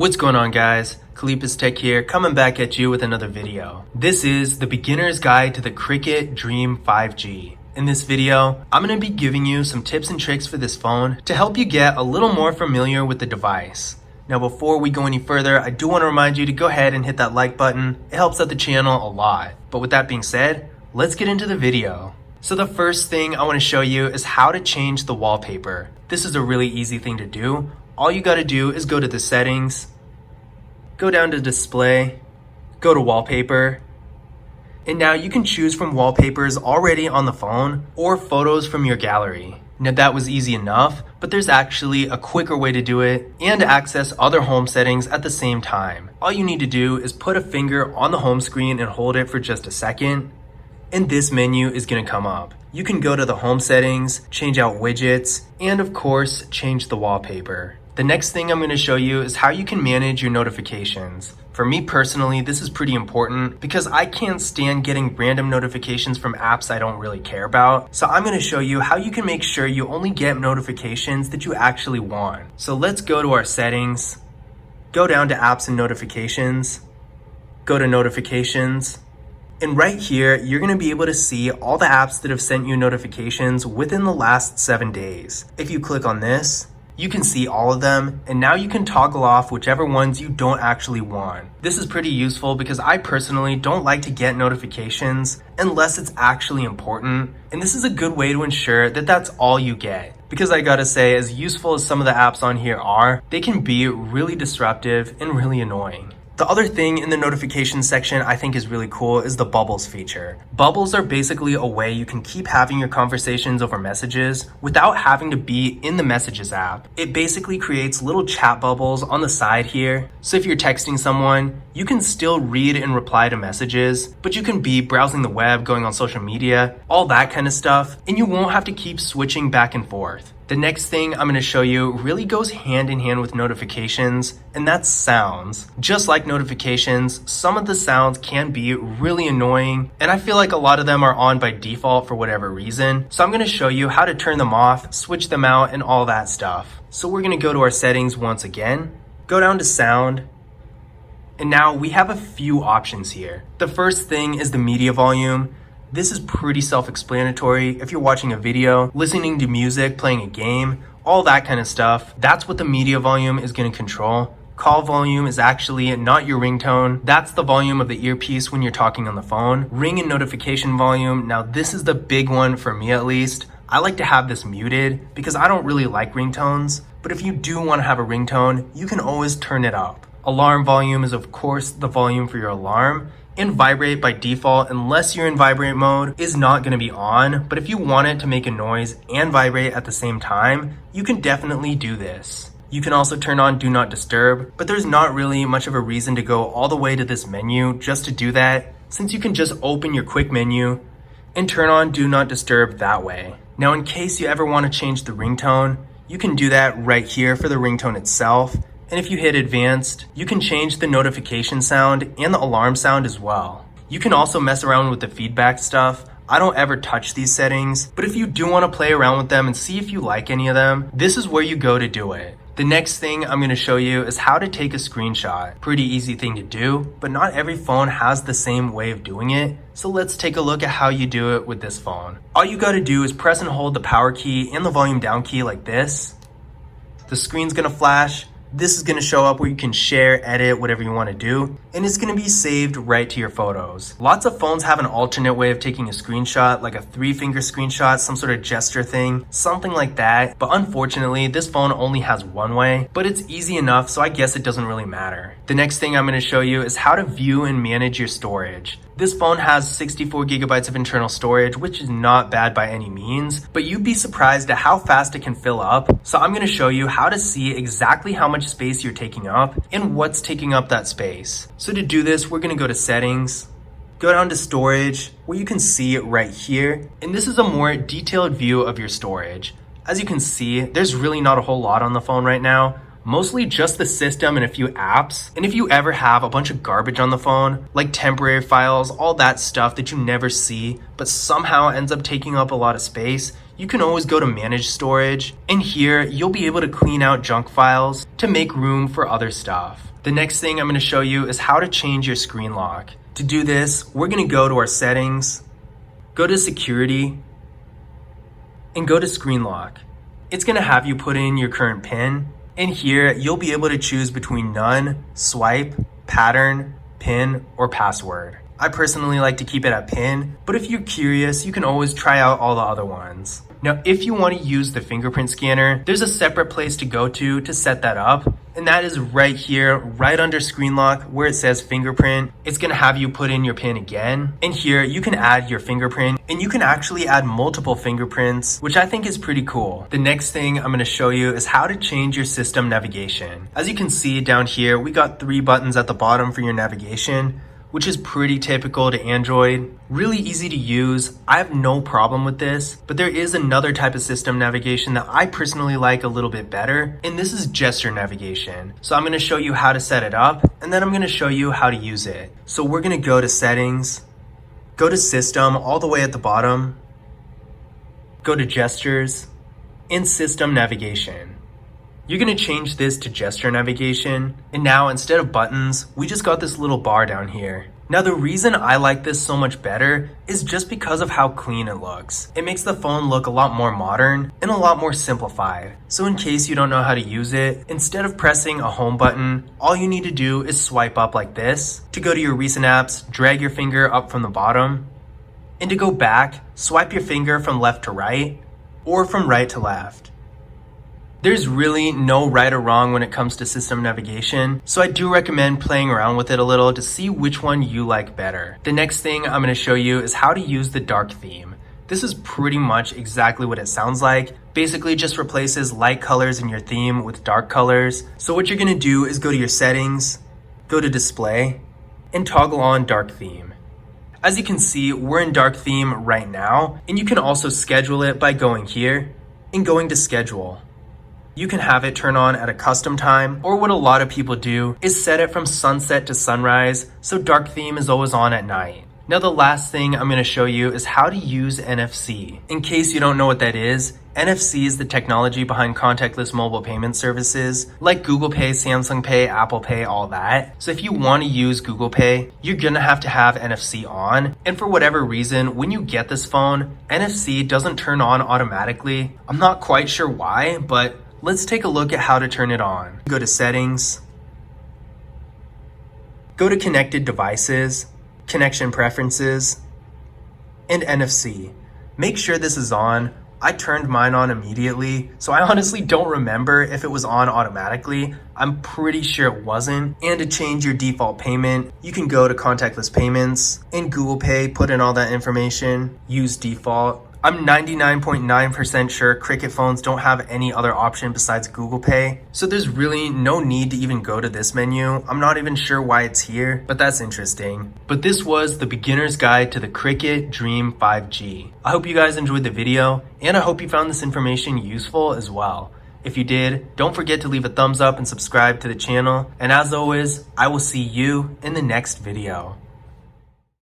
What's going on, guys? Khalipa's Tech here, coming back at you with another video. This is the beginner's guide to the Cricket Dream 5G. In this video, I'm going to be giving you some tips and tricks for this phone to help you get a little more familiar with the device. Now, before we go any further, I do want to remind you to go ahead and hit that like button. It helps out the channel a lot. But with that being said, let's get into the video. So the first thing I want to show you is how to change the wallpaper. This is a really easy thing to do. All you got to do is go to the settings, go down to display, go to wallpaper, and now you can choose from wallpapers already on the phone or photos from your gallery. Now that was easy enough, but there's actually a quicker way to do it and access other home settings at the same time. All you need to do is put a finger on the home screen and hold it for just a second, and this menu is going to come up. You can go to the home settings, change out widgets, and of course, change the wallpaper. The next thing I'm going to show you is how you can manage your notifications. For me personally, this is pretty important because I can't stand getting random notifications from apps I don't really care about. So I'm going to show you how you can make sure you only get notifications that you actually want. So let's go to our settings, go down to apps and notifications, go to notifications, and right here, you're going to be able to see all the apps that have sent you notifications within the last 7 days. If you click on this, you can see all of them, and now you can toggle off whichever ones you don't actually want. This is pretty useful because I personally don't like to get notifications unless it's actually important, and this is a good way to ensure that that's all you get. Because I gotta say, as useful as some of the apps on here are, they can be really disruptive and really annoying. The other thing in the notifications section I think is really cool is the bubbles feature. Bubbles are basically a way you can keep having your conversations over messages without having to be in the Messages app. It basically creates little chat bubbles on the side here. So if you're texting someone, you can still read and reply to messages, but you can be browsing the web, going on social media, all that kind of stuff, and you won't have to keep switching back and forth. The next thing I'm going to show you really goes hand in hand with notifications, and that's sounds. Just like notifications, some of the sounds can be really annoying, and I feel like a lot of them are on by default for whatever reason. So I'm going to show you how to turn them off, switch them out, and all that stuff. So we're going to go to our settings once again, go down to sound, and now we have a few options here. The first thing is the media volume. This is pretty self-explanatory. If you're watching a video, listening to music, playing a game, all that kind of stuff, that's what the media volume is going to control. Call volume is actually not your ringtone. That's the volume of the earpiece when you're talking on the phone. Ring and notification volume, now this is the big one for me at least. I like to have this muted because I don't really like ringtones, but if you do want to have a ringtone, you can always turn it up. Alarm volume is of course the volume for your alarm. And vibrate by default, unless you're in vibrate mode, is not going to be on, but if you want it to make a noise and vibrate at the same time, you can definitely do this. You can also turn on do not disturb, but there's not really much of a reason to go all the way to this menu just to do that, since you can just open your quick menu and turn on do not disturb that way. Now, in case you ever want to change the ringtone, you can do that right here for the ringtone itself. And if you hit advanced, you can change the notification sound and the alarm sound as well. You can also mess around with the feedback stuff. I don't ever touch these settings, but if you do want to play around with them and see if you like any of them, this is where you go to do it. The next thing I'm going to show you is how to take a screenshot. Pretty easy thing to do, but not every phone has the same way of doing it. So let's take a look at how you do it with this phone. All you got to do is press and hold the power key and the volume down key like this. The screen's going to flash. This is going to show up where you can share, edit, whatever you want to do, and it's going to be saved right to your photos. Lots of phones have an alternate way of taking a screenshot, like a 3-finger screenshot, some sort of gesture thing, something like that, but unfortunately, this phone only has one way, but it's easy enough, so I guess it doesn't really matter. The next thing I'm going to show you is how to view and manage your storage. This phone has 64 gigabytes of internal storage, which is not bad by any means, but you'd be surprised at how fast it can fill up. So I'm going to show you how to see exactly how much space you're taking up and what's taking up that space. So to do this, we're going to go to settings, go down to storage, where you can see it right here. And this is a more detailed view of your storage. As you can see, there's really not a whole lot on the phone right now. Mostly just the system and a few apps. And if you ever have a bunch of garbage on the phone, like temporary files, all that stuff that you never see, but somehow ends up taking up a lot of space, you can always go to manage storage, and here you'll be able to clean out junk files to make room for other stuff. The next thing I'm going to show you is how to change your screen lock. To do this, we're going to go to our settings, go to security, and go to screen lock. It's going to have you put in your current PIN, and here you'll be able to choose between none, swipe, pattern, PIN, or password. I personally like to keep it at PIN, but if you're curious, you can always try out all the other ones. Now, if you want to use the fingerprint scanner, there's a separate place to go to set that up, and that is right here, right under screen lock where it says fingerprint. It's going to have you put in your PIN again, and here you can add your fingerprint, and you can actually add multiple fingerprints, which I think is pretty cool. The next thing I'm going to show you is how to change your system navigation. As you can see down here, we got 3 buttons at the bottom for your navigation, which is pretty typical to Android. Really easy to use. I have no problem with this, but there is another type of system navigation that I personally like a little bit better, and this is gesture navigation. So I'm going to show you how to set it up, and then I'm going to show you how to use it. So we're going to go to settings, go to system all the way at the bottom, go to gestures, and system navigation. You're going to change this to gesture navigation, and now instead of buttons, we just got this little bar down here. Now the reason I like this so much better is just because of how clean it looks. It makes the phone look a lot more modern and a lot more simplified. So in case you don't know how to use it, instead of pressing a home button, all you need to do is swipe up like this. To go to your recent apps, drag your finger up from the bottom, and to go back, swipe your finger from left to right or from right to left. There's really no right or wrong when it comes to system navigation, so I do recommend playing around with it a little to see which one you like better. The next thing I'm going to show you is how to use the dark theme. This is pretty much exactly what it sounds like. Basically just replaces light colors in your theme with dark colors. So what you're going to do is go to your settings, go to display, and toggle on dark theme. As you can see, we're in dark theme right now, and you can also schedule it by going here and going to schedule. You can have it turn on at a custom time, or what a lot of people do is set it from sunset to sunrise, so dark theme is always on at night. Now the last thing I'm going to show you is how to use NFC. In case you don't know what that is, NFC is the technology behind contactless mobile payment services like Google Pay, Samsung Pay, Apple Pay, all that. So if you want to use Google Pay, you're going to have NFC on. And for whatever reason, when you get this phone, NFC doesn't turn on automatically. I'm not quite sure why, but let's take a look at how to turn it on. Go to settings, go to connected devices, connection preferences, and NFC. Make sure this is on. I turned mine on immediately, so I honestly don't remember if it was on automatically. I'm pretty sure it wasn't. And to change your default payment, you can go to contactless payments. In Google Pay, put in all that information, use default. I'm 99.9% sure Cricket phones don't have any other option besides Google Pay, so there's really no need to even go to this menu. I'm not even sure why it's here, but that's interesting. But this was the beginner's guide to the Cricket Dream 5G. I hope you guys enjoyed the video, and I hope you found this information useful as well. If you did, don't forget to leave a thumbs up and subscribe to the channel, and as always, I will see you in the next video.